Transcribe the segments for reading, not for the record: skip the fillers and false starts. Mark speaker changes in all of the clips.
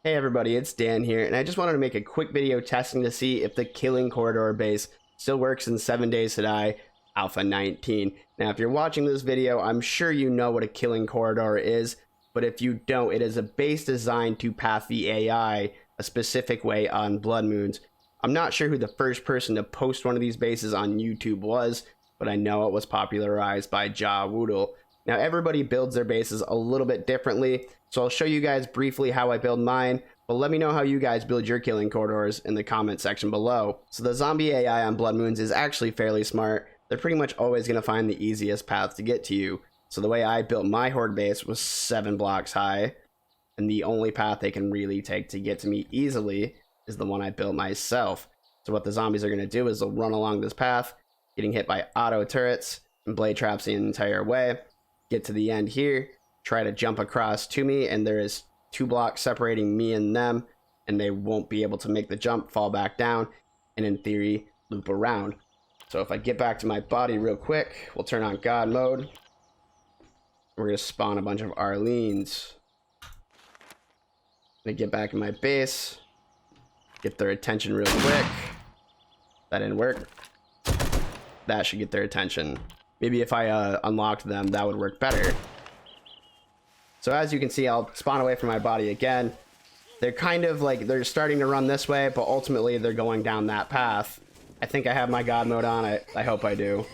Speaker 1: Hey everybody, it's Dan here, and I just wanted to make a quick video testing to see if the Killing Corridor base still works in 7 Days to Die Alpha 19. Now, if you're watching this video, I'm sure you know what a Killing Corridor is, but if you don't, it is a base designed to path the AI a specific way on blood moons. I'm not sure who the first person to post one of these bases on YouTube was, but I know it was popularized by Ja Woodle. Now, everybody builds their bases a little bit differently, so I'll show you guys briefly how I build mine, but let me know how you guys build your Killing Corridors in the comment section below. So the zombie AI on blood moons is actually fairly smart. They're pretty much always going to find the easiest path to get to you. So the way I built my Horde base was 7 blocks high, and the only path they can really take to get to me easily is the one I built myself. So what the zombies are going to do is they'll run along this path, getting hit by auto turrets and blade traps the entire way, get to the end here, try to jump across to me, and there is 2 blocks separating me and them, and they won't be able to make the jump, fall back down, and in theory loop around. So if I get back to my body real quick, we'll turn on God mode. We're gonna spawn a bunch of Arlenes. I'm gonna get back in my base, get their attention real quick. That didn't work. That should get their attention. Maybe if I unlocked them, that would work better. So as you can see, I'll spawn away from my body again. They're kind of like, they're starting to run this way, but ultimately they're going down that path. I think I have my God mode on. I hope I do.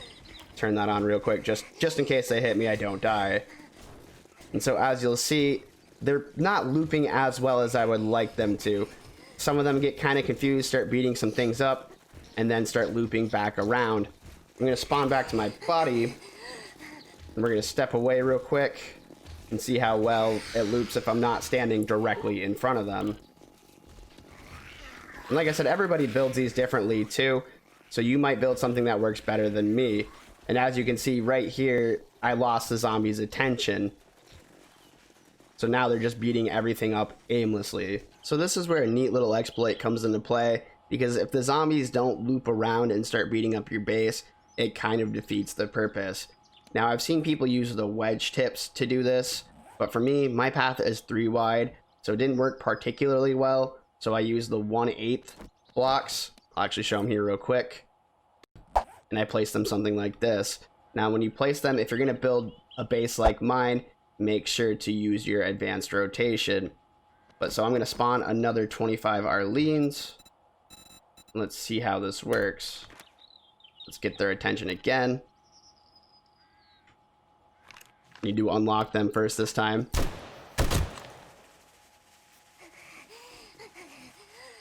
Speaker 1: Turn that on real quick, just in case they hit me, I don't die. And so as you'll see, they're not looping as well as I would like them to. Some of them get kind of confused, start beating some things up, and then start looping back around. I'm going to spawn back to my body, and we're going to step away real quick and see how well it loops if I'm not standing directly in front of them. And like I said, everybody builds these differently too, so you might build something that works better than me. And as you can see right here, I lost the zombies' attention. So now they're just beating everything up aimlessly. So this is where a neat little exploit comes into play, because if the zombies don't loop around and start beating up your base, it kind of defeats the purpose. Now, I've seen people use the wedge tips to do this, but for me, my path is 3 wide, so it didn't work particularly well, so I used the 1/8 blocks. I'll actually show them here real quick. And I placed them something like this. Now, when you place them, if you're going to build a base like mine, make sure to use your advanced rotation. But so I'm going to spawn another 25 Arlenes. Let's see how this works. Let's get their attention again. Need to unlock them first this time.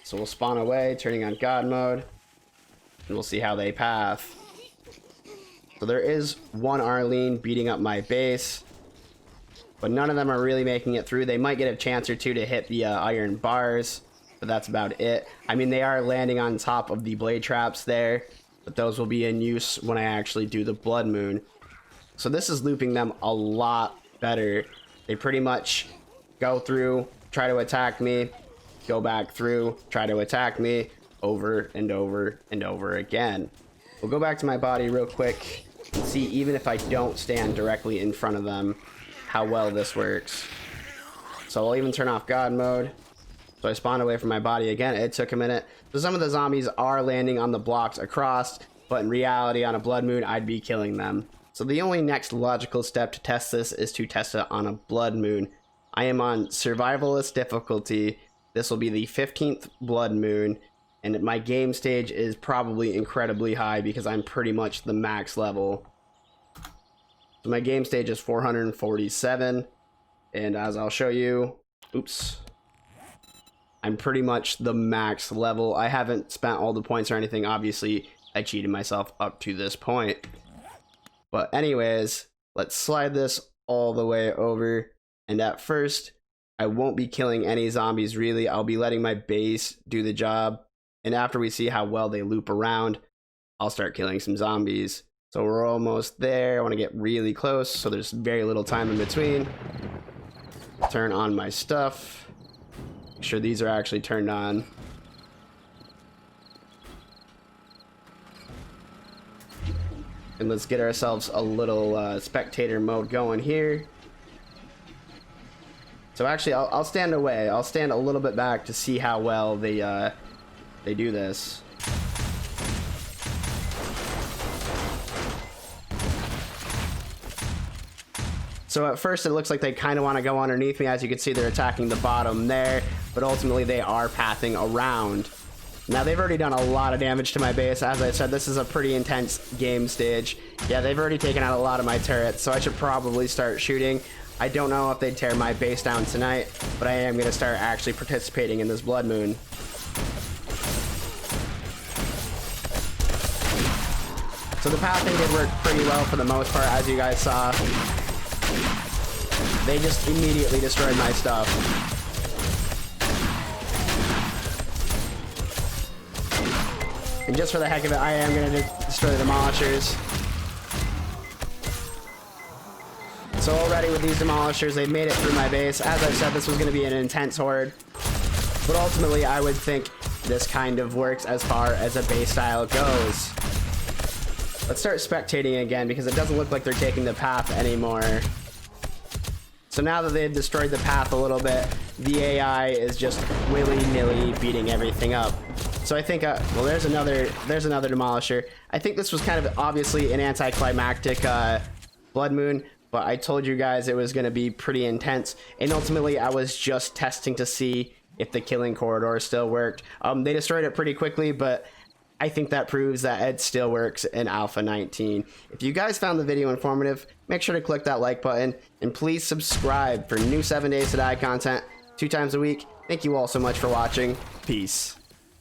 Speaker 1: So we'll spawn away, turning on God mode, and we'll see how they path. So there is 1 Arlene beating up my base, but none of them are really making it through. They might get a chance or two to hit the iron bars, but that's about it. I mean, they are landing on top of the blade traps there, but those will be in use when I actually do the blood moon. So this is looping them a lot better. They pretty much go through, try to attack me, go back through, try to attack me, over and over and over again. We'll go back to my body real quick and see, even if I don't stand directly in front of them, how well this works. So I'll even turn off God mode. So I spawned away from my body again. It took a minute. So some of the zombies are landing on the blocks across, but in reality, on a blood moon, I'd be killing them. So the only next logical step to test this is to test it on a blood moon. I am on survivalist difficulty. This will be the 15th blood moon, and my game stage is probably incredibly high because I'm pretty much the max level. So my game stage is 447, and as I'll show you, oops, I'm pretty much the max level. I haven't spent all the points or anything. Obviously, I cheated myself up to this point. But anyways, let's slide this all the way over. And at first, I won't be killing any zombies really. I'll be letting my base do the job. And after we see how well they loop around, I'll start killing some zombies. So we're almost there. I want to get really close, so there's very little time in between. Turn on my stuff. Make sure these are actually turned on. And let's get ourselves a little spectator mode going here. So actually, I'll stand away. I'll stand a little bit back to see how well they do this. So at first it looks like they kind of want to go underneath me. As you can see, they're attacking the bottom there, but ultimately they are pathing around. Now they've already done a lot of damage to my base. As I said, this is a pretty intense game stage. Yeah, they've already taken out a lot of my turrets, so I should probably start shooting. I don't know if they'd tear my base down tonight, but I am going to start actually participating in this blood moon. So the pathing did work pretty well for the most part, as you guys saw. They just immediately destroyed my stuff. And just for the heck of it, I am going to destroy the Demolishers. So already with these Demolishers, they've made it through my base. As I said, this was going to be an intense horde. But ultimately, I would think this kind of works as far as a base style goes. Let's start spectating again, because it doesn't look like they're taking the path anymore. So now that they've destroyed the path a little bit, the AI is just willy-nilly beating everything up. So I think, well, there's another Demolisher. I think this was kind of obviously an anticlimactic blood moon, but I told you guys it was going to be pretty intense. And ultimately, I was just testing to see if the killing corridor still worked. They destroyed it pretty quickly, but I think that proves that it still works in Alpha 19. If you guys found the video informative, make sure to click that like button, and please subscribe for new 7 Days to Die content 2 times a week. Thank you all so much for watching. Peace.